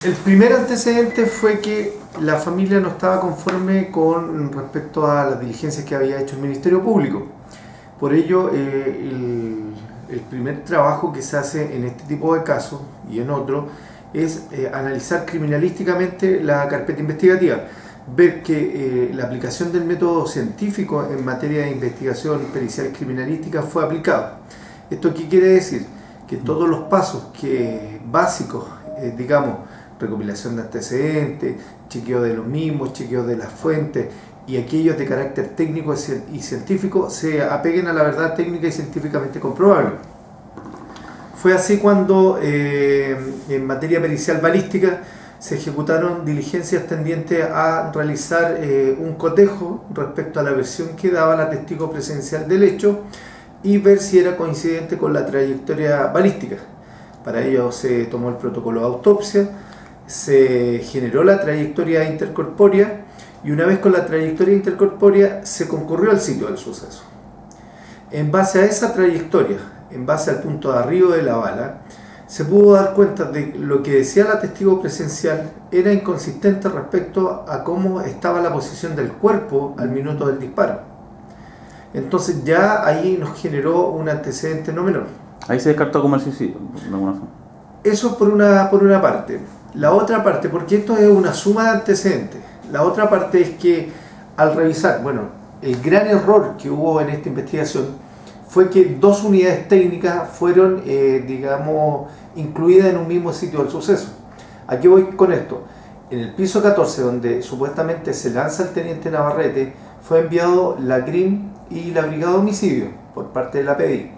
El primer antecedente fue que la familia no estaba conforme con respecto a las diligencias que había hecho el Ministerio Público. Por ello, el primer trabajo que se hace en este tipo de casos y en otros es analizar criminalísticamente la carpeta investigativa, ver que la aplicación del método científico en materia de investigación pericial criminalística fue aplicado. ¿Esto qué quiere decir? Que todos los pasos básicos, digamos, recopilación de antecedentes, chequeo de los mismos, chequeo de las fuentes y aquellos de carácter técnico y científico se apeguen a la verdad técnica y científicamente comprobable. Fue así cuando en materia pericial balística se ejecutaron diligencias tendientes a realizar un cotejo respecto a la versión que daba la testigo presencial del hecho y ver si era coincidente con la trayectoria balística. Para ello se tomó el protocolo de autopsia, se generó la trayectoria intercorpórea y una vez con la trayectoria intercorpórea se concurrió al sitio del suceso. En base a esa trayectoria, en base al punto de arribo de la bala, se pudo dar cuenta de lo que decía la testigo presencial era inconsistente respecto a cómo estaba la posición del cuerpo al minuto del disparo. Entonces ya ahí nos generó un antecedente no menor. Ahí se descartó como el suicidio, de alguna forma. Eso por una parte. La otra parte, porque esto es una suma de antecedentes, la otra parte es que al revisar, bueno, el gran error que hubo en esta investigación fue que dos unidades técnicas fueron, digamos, incluidas en un mismo sitio del suceso. ¿A qué voy con esto? En el piso 14, donde supuestamente se lanza el teniente Navarrete, fue enviado la GRIM y la Brigada de Homicidio por parte de la PDI.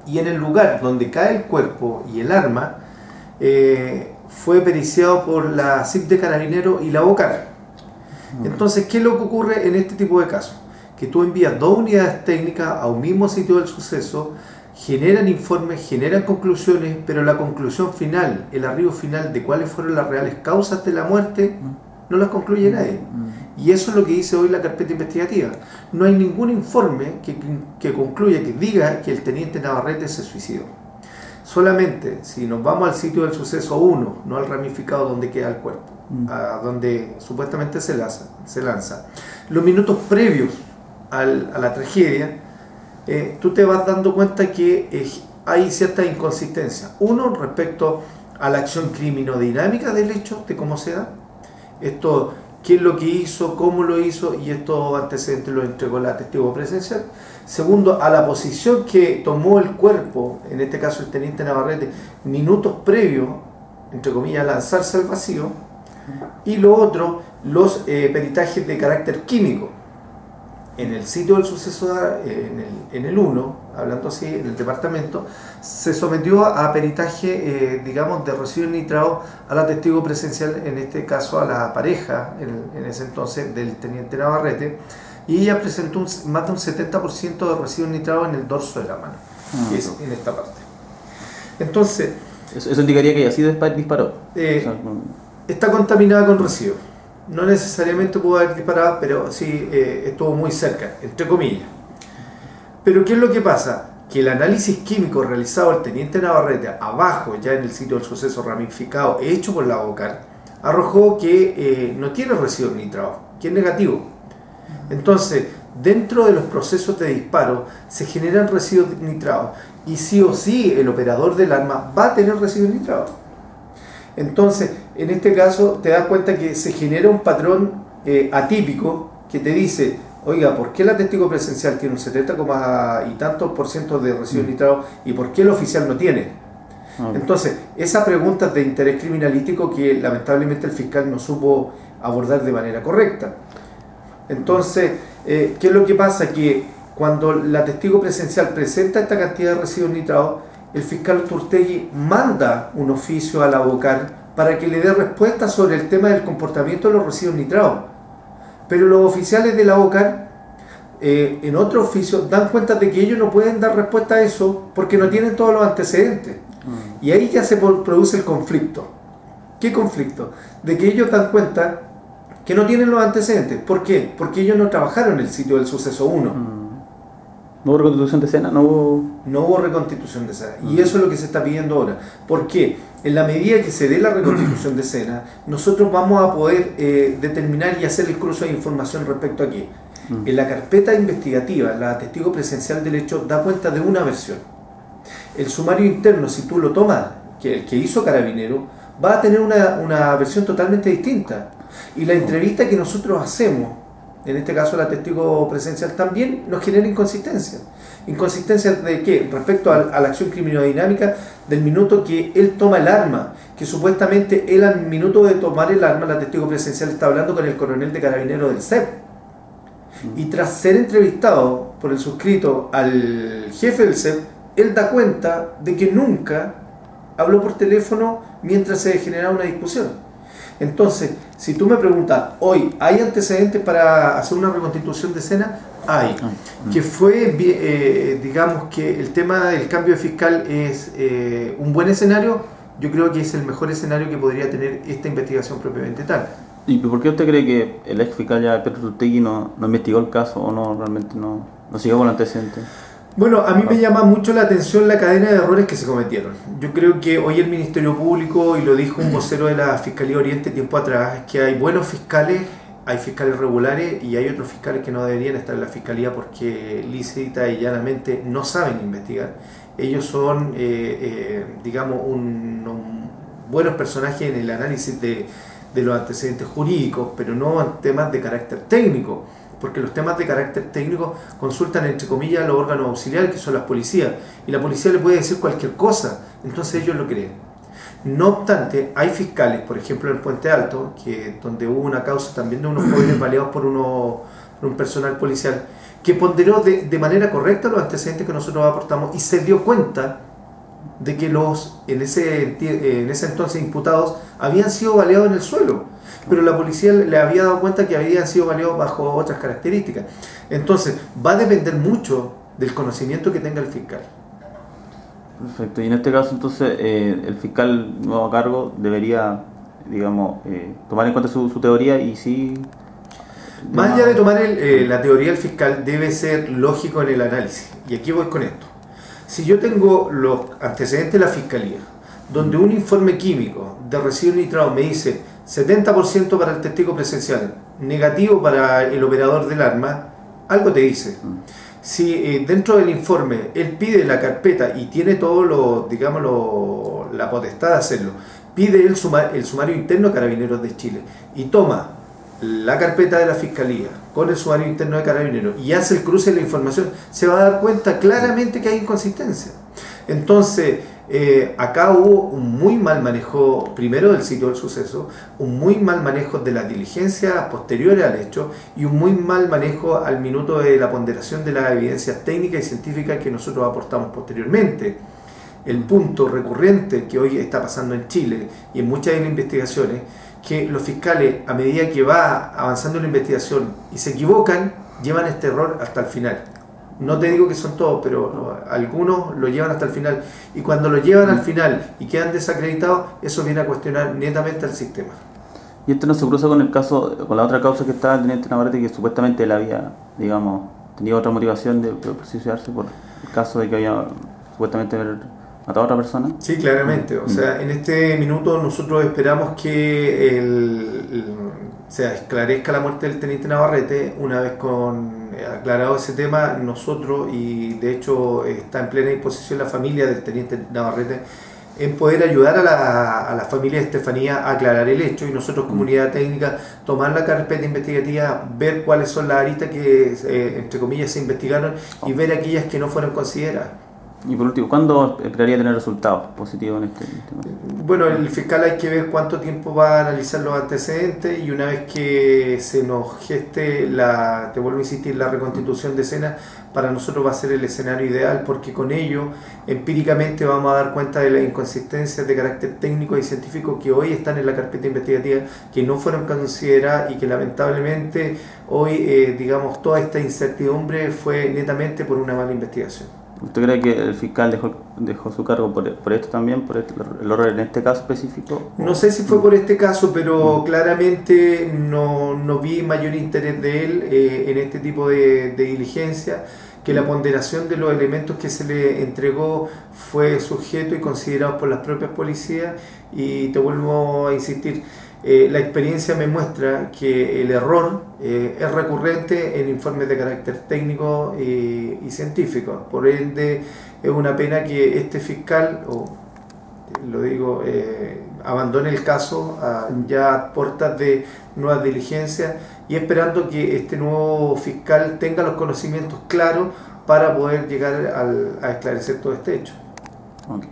Y en el lugar donde cae el cuerpo y el arma, fue periciado por la CIP de Carabineros y la OCAR. Entonces, ¿qué es lo que ocurre en este tipo de casos? Que tú envías dos unidades técnicas a un mismo sitio del suceso, generan informes, generan conclusiones, pero la conclusión final, el arribo final de cuáles fueron las reales causas de la muerte, no las concluye nadie. Y eso es lo que dice hoy la carpeta investigativa. No hay ningún informe que concluya, que diga que el teniente Navarrete se suicidó. Solamente si nos vamos al sitio del suceso 1, no al ramificado donde queda el cuerpo, a donde supuestamente se lanza. Los minutos previos a la tragedia, tú te vas dando cuenta que hay cierta inconsistencia. Uno, respecto a la acción criminodinámica del hecho, de cómo se da. Esto, qué es lo que hizo, cómo lo hizo, y estos antecedentes los entregó la testigo presencial. Segundo, a la posición que tomó el cuerpo, en este caso el teniente Navarrete, minutos previos, entre comillas, a lanzarse al vacío. Y lo otro, los peritajes de carácter químico. En el sitio del suceso, en el 1, hablando así, en el departamento, se sometió a peritaje, digamos, de residuos nitrados a la testigo presencial, en este caso a la pareja, en ese entonces, del teniente Navarrete, y ella presentó más de un 70% de residuos nitrados en el dorso de la mano, que es en esta parte. Entonces... Eso indicaría que ella sí disparó. Está contaminada con residuos. No necesariamente pudo haber disparado, pero sí estuvo muy cerca, entre comillas. Pero ¿qué es lo que pasa? Que el análisis químico realizado al teniente Navarrete, abajo, ya en el sitio del suceso ramificado, hecho por la OCAR, arrojó que no tiene residuos nitrados, que es negativo. Entonces, dentro de los procesos de disparo, se generan residuos nitrados, y sí o sí el operador del arma va a tener residuos nitrados. Entonces, en este caso te das cuenta que se genera un patrón atípico que te dice, oiga, ¿por qué la testigo presencial tiene un 70, y tantos por ciento de residuos nitrados y por qué el oficial no tiene? Entonces, esas preguntas de interés criminalístico que lamentablemente el fiscal no supo abordar de manera correcta. Entonces, ¿qué es lo que pasa? Que cuando la testigo presencial presenta esta cantidad de residuos nitrados, el fiscal Turtegui manda un oficio a la OCAR para que le dé respuesta sobre el tema del comportamiento de los residuos nitrados. Pero los oficiales de la OCAR, en otro oficio, dan cuenta de que ellos no pueden dar respuesta a eso porque no tienen todos los antecedentes. Y ahí ya se produce el conflicto. ¿Qué conflicto? De que ellos dan cuenta que no tienen los antecedentes. ¿Por qué? Porque ellos no trabajaron en el sitio del suceso 1. ¿No hubo reconstitución de escena? No hubo reconstitución de escena. Y eso es lo que se está pidiendo ahora. ¿Por qué? En la medida que se dé la reconstitución de escena, nosotros vamos a poder determinar y hacer el cruce de información respecto a qué. En la carpeta investigativa, la testigo presencial del hecho da cuenta de una versión. El sumario interno, si tú lo tomas, que el que hizo Carabinero, va a tener una versión totalmente distinta. Y la entrevista que nosotros hacemos, en este caso la testigo presencial, también nos genera inconsistencias. ¿Inconsistencias de qué? Respecto a la acción criminodinámica del minuto que él toma el arma, que supuestamente él al minuto de tomar el arma, la testigo presencial está hablando con el coronel de Carabineros del CEP. Y tras ser entrevistado por el suscrito al jefe del CEP, él da cuenta de que nunca habló por teléfono mientras se generaba una discusión. Entonces, si tú me preguntas, hoy, ¿hay antecedentes para hacer una reconstitución de escena? Hay. Que fue, digamos que el tema del cambio de fiscal es un buen escenario. Yo creo que es el mejor escenario que podría tener esta investigación propiamente tal. ¿Y por qué usted cree que el ex fiscal ya Pedro Urtegui no investigó el caso o no realmente no siguió con el antecedente? Bueno, a mí me llama mucho la atención la cadena de errores que se cometieron. Yo creo que hoy el Ministerio Público, y lo dijo un vocero de la Fiscalía Oriente tiempo atrás, es que hay buenos fiscales, hay fiscales regulares y hay otros fiscales que no deberían estar en la Fiscalía porque lícita y llanamente no saben investigar. Ellos son, digamos, buenos personajes en el análisis de los antecedentes jurídicos, pero no en temas de carácter técnico. Porque los temas de carácter técnico consultan entre comillas los órganos auxiliares que son las policías, y la policía le puede decir cualquier cosa, entonces ellos lo creen. No obstante, hay fiscales, por ejemplo en Puente Alto, donde hubo una causa también de unos jóvenes baleados por un personal policial, que ponderó de manera correcta los antecedentes que nosotros aportamos y se dio cuenta de que en ese entonces imputados habían sido baleados en el suelo, pero la policía le había dado cuenta que habían sido baleados bajo otras características. Entonces, va a depender mucho del conocimiento que tenga el fiscal. Perfecto. Y en este caso, entonces, el fiscal nuevo a cargo debería, digamos, tomar en cuenta su teoría y sí... Más allá de tomar la teoría del fiscal, debe ser lógico en el análisis. Y aquí voy con esto. Si yo tengo los antecedentes de la fiscalía, donde un informe químico de residuos nitrados me dice 70% para el testigo presencial, negativo para el operador del arma, algo te dice. Si dentro del informe él pide la carpeta y tiene todo la potestad de hacerlo, pide el sumario interno de Carabineros de Chile y toma la carpeta de la Fiscalía con el sumario interno de Carabineros y hace el cruce de la información, se va a dar cuenta claramente que hay inconsistencia. Entonces, acá hubo un muy mal manejo, primero del sitio del suceso, un muy mal manejo de las diligencias posteriores al hecho y un muy mal manejo al minuto de la ponderación de las evidencias técnicas y científicas que nosotros aportamos posteriormente. El punto recurrente que hoy está pasando en Chile y en muchas de las investigaciones, que los fiscales, a medida que va avanzando la investigación y se equivocan, llevan este error hasta el final. No te digo que son todos, pero algunos lo llevan hasta el final. Y cuando lo llevan al final y quedan desacreditados, eso viene a cuestionar netamente al sistema. Y esto no se cruza con el caso, con la otra causa que estaba el teniente Navarrete, que supuestamente él había, digamos, tenido otra motivación de suicidarse por el caso de que había supuestamente matado a otra persona. Sí, claramente. O sea, en este minuto nosotros esperamos que se esclarezca la muerte del teniente Navarrete. Una vez aclarado ese tema, nosotros, y de hecho está en plena disposición la familia del teniente Navarrete, en poder ayudar a la familia de Estefanía a aclarar el hecho, y nosotros, comunidad técnica, tomar la carpeta investigativa, ver cuáles son las aristas que entre comillas se investigaron y ver aquellas que no fueron consideradas. Y por último, ¿cuándo esperaría tener resultados positivos en este tema? Bueno, el fiscal hay que ver cuánto tiempo va a analizar los antecedentes, y una vez que se nos geste te vuelvo a insistir, la reconstitución de escena, para nosotros va a ser el escenario ideal, porque con ello empíricamente vamos a dar cuenta de las inconsistencias de carácter técnico y científico que hoy están en la carpeta investigativa, que no fueron consideradas y que lamentablemente hoy, digamos, toda esta incertidumbre fue netamente por una mala investigación. ¿Usted cree que el fiscal dejó su cargo por esto también, por el error en este caso específico? No sé si fue por este caso, pero claramente no vi mayor interés de él en este tipo de diligencia. que la ponderación de los elementos que se le entregó fue sujeto y considerado por las propias policías, y te vuelvo a insistir, la experiencia me muestra que el error es recurrente en informes de carácter técnico y científico. Por ende, es una pena que este fiscal, lo digo, abandone el caso ya a puertas de nuevas diligencias, y esperando que este nuevo fiscal tenga los conocimientos claros para poder llegar a esclarecer todo este hecho. Okay.